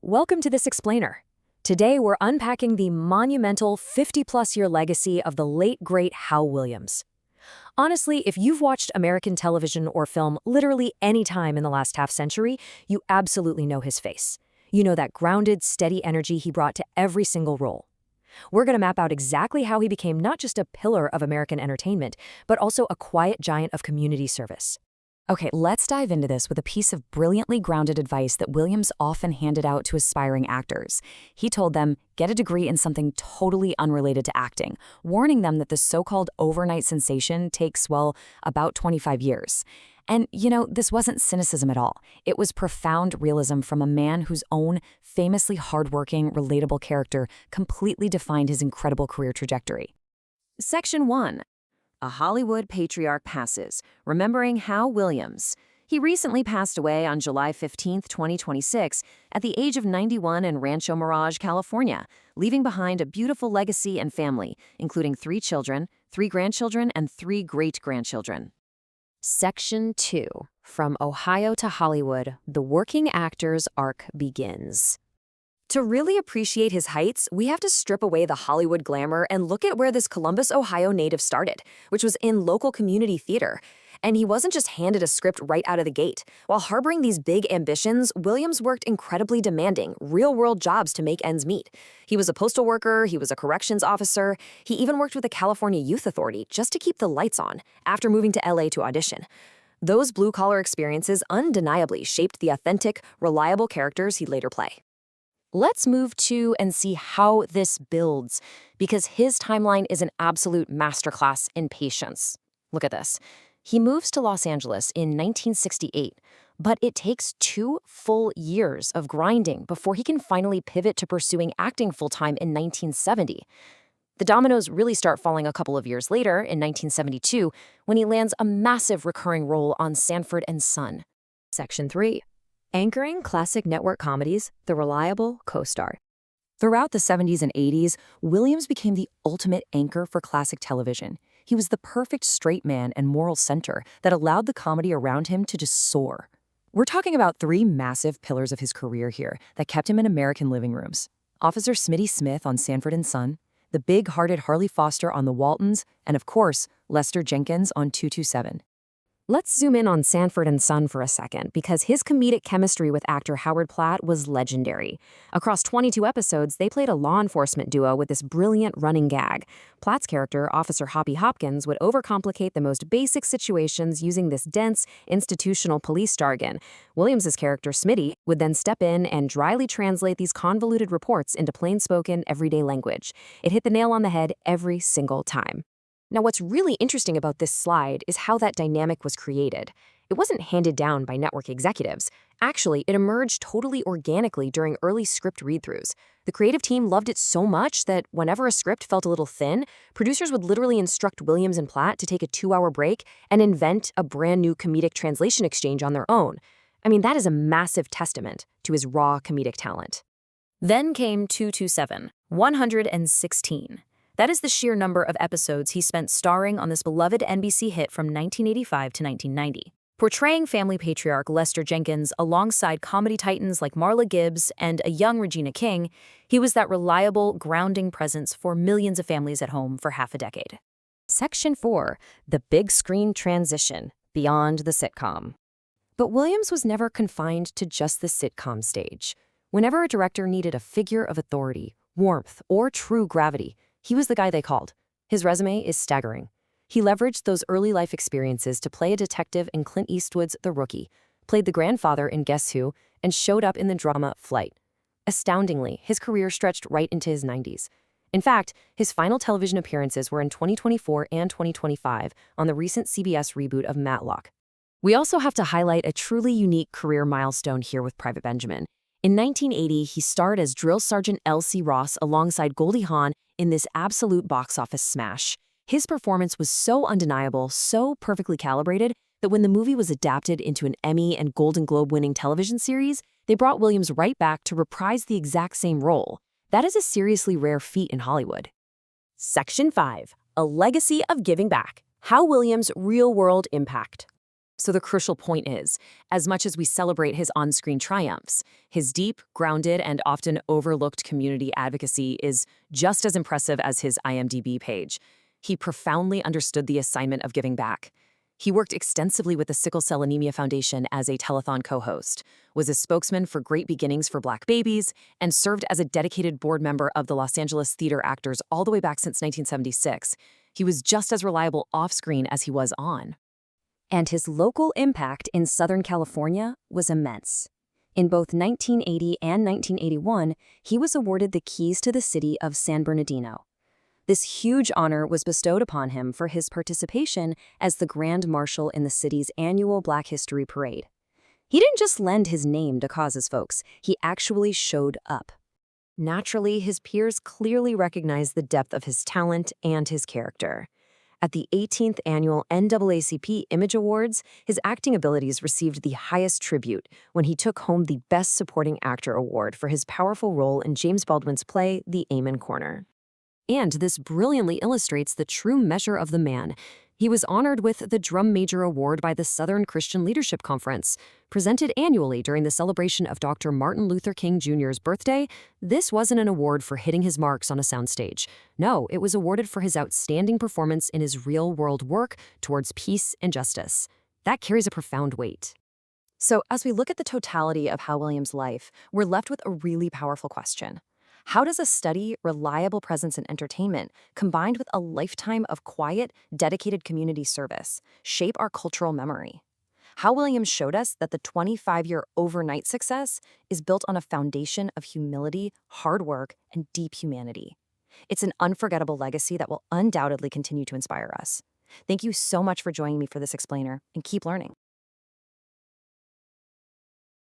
welcome to this explainer. Today we're unpacking the monumental 50-plus-year legacy of the late, great Hal Williams. Honestly, if you've watched American television or film literally any time in the last half-century, you absolutely know his face. You know that grounded, steady energy he brought to every single role. We're going to map out exactly how he became not just a pillar of American entertainment, but also a quiet giant of community service. Okay, let's dive into this with a piece of brilliantly grounded advice that Williams often handed out to aspiring actors. He told them, get a degree in something totally unrelated to acting, warning them that the so-called overnight sensation takes, well, about 25 years. And, this wasn't cynicism at all. It was profound realism from a man whose own famously hardworking, relatable character completely defined his incredible career trajectory. Section 1. A Hollywood patriarch passes, remembering Hal Williams. He recently passed away on July 15, 2026, at the age of 91 in Rancho Mirage, California, leaving behind a beautiful legacy and family, including 3 children, 3 grandchildren, and 3 great-grandchildren. Section 2. From Ohio to Hollywood, the working actor's arc begins. To really appreciate his heights, we have to strip away the Hollywood glamour and look at where this Columbus, Ohio native started, which was in local community theater. And he wasn't just handed a script right out of the gate. While harboring these big ambitions, Williams worked incredibly demanding, real-world jobs to make ends meet. He was a postal worker, he was a corrections officer, he even worked with the California Youth Authority just to keep the lights on, after moving to LA to audition. Those blue-collar experiences undeniably shaped the authentic, reliable characters he'd later play. Let's move to and see how this builds, because his timeline is an absolute masterclass in patience. Look at this. He moves to Los Angeles in 1968, but it takes 2 full years of grinding before he can finally pivot to pursuing acting full-time in 1970. The dominoes really start falling a couple of years later, in 1972, when he lands a massive recurring role on Sanford and Son. Section 3. Anchoring classic network comedies, the reliable co-star. Throughout the 70s and 80s, Williams became the ultimate anchor for classic television. He was the perfect straight man and moral center that allowed the comedy around him to just soar. We're talking about 3 massive pillars of his career here that kept him in American living rooms. Officer Smitty Smith on Sanford and Son, the big-hearted Harley Foster on The Waltons, and of course, Lester Jenkins on 227. Let's zoom in on Sanford and Son for a second, because his comedic chemistry with actor Howard Platt was legendary. Across 22 episodes, they played a law enforcement duo with this brilliant running gag. Platt's character, Officer Hoppy Hopkins, would overcomplicate the most basic situations using this dense, institutional police jargon. Williams's character, Smitty, would then step in and dryly translate these convoluted reports into plain-spoken, everyday language. It hit the nail on the head every single time. Now, what's really interesting about this slide is how that dynamic was created. It wasn't handed down by network executives. Actually, it emerged totally organically during early script read-throughs. The creative team loved it so much that whenever a script felt a little thin, producers would literally instruct Williams and Platt to take a 2-hour break and invent a brand new comedic translation exchange on their own. I mean, that is a massive testament to his raw comedic talent. Then came 227, 116. That is the sheer number of episodes he spent starring on this beloved NBC hit from 1985 to 1990. Portraying family patriarch Lester Jenkins alongside comedy titans like Marla Gibbs and a young Regina King, he was that reliable, grounding presence for millions of families at home for half a decade. Section 4. The big screen transition, beyond the sitcom. But Williams was never confined to just the sitcom stage. Whenever a director needed a figure of authority, warmth, or true gravity, he was the guy they called. His resume is staggering. He leveraged those early life experiences to play a detective in Clint Eastwood's The Rookie, played the grandfather in Guess Who, and showed up in the drama Flight. Astoundingly, his career stretched right into his 90s. In fact, his final television appearances were in 2024 and 2025 on the recent CBS reboot of Matlock. We also have to highlight a truly unique career milestone here with Private Benjamin. In 1980, he starred as Drill Sergeant L.C. Ross alongside Goldie Hawn in this absolute box office smash. His performance was so undeniable, so perfectly calibrated, that when the movie was adapted into an Emmy and Golden Globe-winning television series, they brought Williams right back to reprise the exact same role. That is a seriously rare feat in Hollywood. Section 5. A legacy of giving back. Hal Williams' real-world impact. So the crucial point is, as much as we celebrate his on-screen triumphs, his deep, grounded, and often overlooked community advocacy is just as impressive as his IMDb page. He profoundly understood the assignment of giving back. He worked extensively with the Sickle Cell Anemia Foundation as a telethon co-host, was a spokesman for Great Beginnings for Black Babies, and served as a dedicated board member of the Los Angeles Theater Actors all the way back since 1976. He was just as reliable off-screen as he was on. And his local impact in Southern California was immense. In both 1980 and 1981, he was awarded the keys to the city of San Bernardino. This huge honor was bestowed upon him for his participation as the Grand Marshal in the city's annual Black History Parade. He didn't just lend his name to causes, folks. He actually showed up. Naturally, his peers clearly recognized the depth of his talent and his character. At the 18th Annual NAACP Image Awards, his acting abilities received the highest tribute when he took home the Best Supporting Actor award for his powerful role in James Baldwin's play, The Amen Corner. And this brilliantly illustrates the true measure of the man. He was honored with the Drum Major Award by the Southern Christian Leadership Conference. Presented annually during the celebration of Dr. Martin Luther King Jr.'s birthday, this wasn't an award for hitting his marks on a soundstage. No, it was awarded for his outstanding performance in his real-world work towards peace and justice. That carries a profound weight. So, as we look at the totality of Hal Williams' life, we're left with a really powerful question. How does a steady, reliable presence in entertainment, combined with a lifetime of quiet, dedicated community service, shape our cultural memory? Hal Williams showed us that the 25-year overnight success is built on a foundation of humility, hard work, and deep humanity. It's an unforgettable legacy that will undoubtedly continue to inspire us. Thank you so much for joining me for this explainer, and keep learning.